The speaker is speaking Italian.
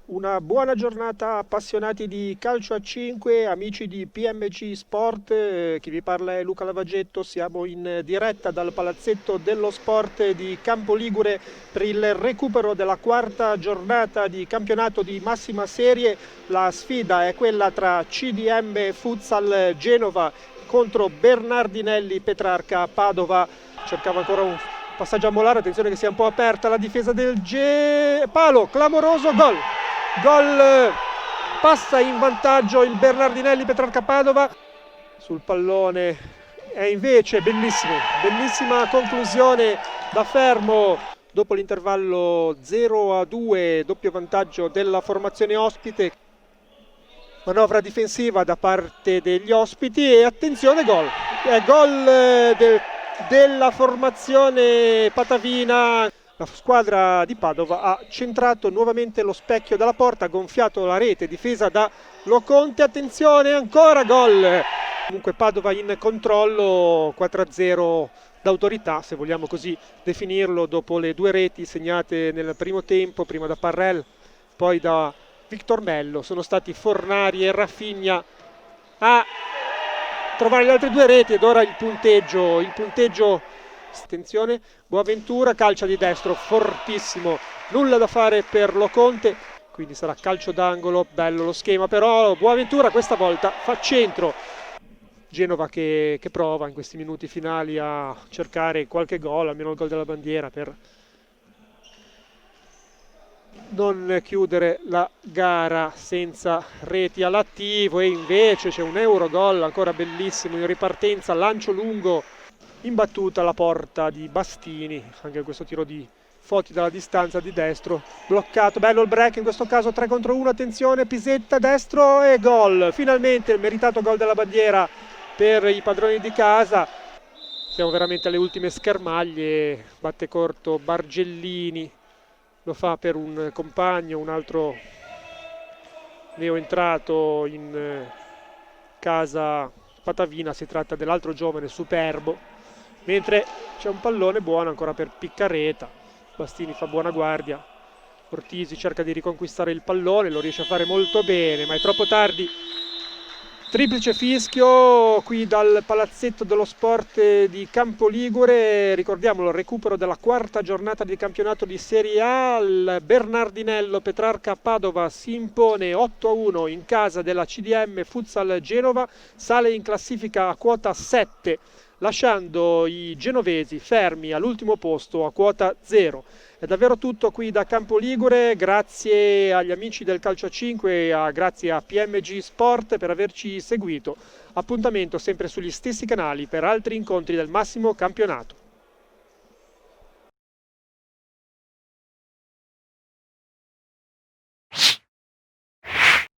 Una buona giornata appassionati di calcio a 5, amici di PMG Sport, chi vi parla è Luca Lavaggetto, siamo in diretta dal palazzetto dello sport di Campo Ligure per il recupero della quarta giornata di campionato di massima serie. La sfida è quella tra CDM Futsal Genova contro Bernardinelli Petrarca Padova. Cercava ancora un passaggio a Molaro, attenzione che sia un po' aperta la difesa del palo, clamoroso, gol, passa in vantaggio il Bernardinelli Petrarca Padova sul pallone, è invece bellissima conclusione da fermo dopo l'intervallo 0-2, doppio vantaggio della formazione ospite, manovra difensiva da parte degli ospiti e attenzione, gol della formazione patavina. La squadra di Padova ha centrato nuovamente lo specchio dalla porta, gonfiato la rete, difesa da Loconte, attenzione, ancora gol! Comunque Padova in controllo, 4-0 d'autorità, se vogliamo così definirlo, dopo le due reti segnate nel primo tempo, prima da Parrell, poi da Victor Mello. Sono stati Fornari e Raffigna a trovare le altre due reti ed ora il punteggio. Attenzione, Boaventura calcia di destro, fortissimo, nulla da fare per Loconte, quindi sarà calcio d'angolo, bello lo schema, però Boaventura questa volta fa centro. Genova che prova in questi minuti finali a cercare qualche gol, almeno il gol della bandiera, per non chiudere la gara senza reti all'attivo, e invece c'è un Eurogol ancora bellissimo in ripartenza, lancio lungo, imbattuta alla porta di Bastini, anche questo tiro di Foti dalla distanza di destro, bloccato, bello il break in questo caso, 3 contro 1, attenzione, Pisetta destro e gol, finalmente il meritato gol della bandiera per i padroni di casa. Siamo veramente alle ultime schermaglie, batte corto Bargellini, lo fa per un compagno, un altro neoentrato in casa patavina, si tratta dell'altro giovane Superbo, mentre c'è un pallone buono ancora per Piccareta, Bastini fa buona guardia, Ortisi cerca di riconquistare il pallone, lo riesce a fare molto bene, ma è troppo tardi. Triplice fischio qui dal palazzetto dello sport di Campo Ligure, ricordiamolo, il recupero della quarta giornata di campionato di Serie A. Il Bernardinello Petrarca Padova si impone 8-1 in casa della CDM Futsal Genova, sale in classifica a quota 7, lasciando i genovesi fermi all'ultimo posto a quota 0. È davvero tutto qui da Campo Ligure, grazie agli amici del Calcio a 5 e grazie a PMG Sport per averci seguito. Appuntamento sempre sugli stessi canali per altri incontri del massimo campionato.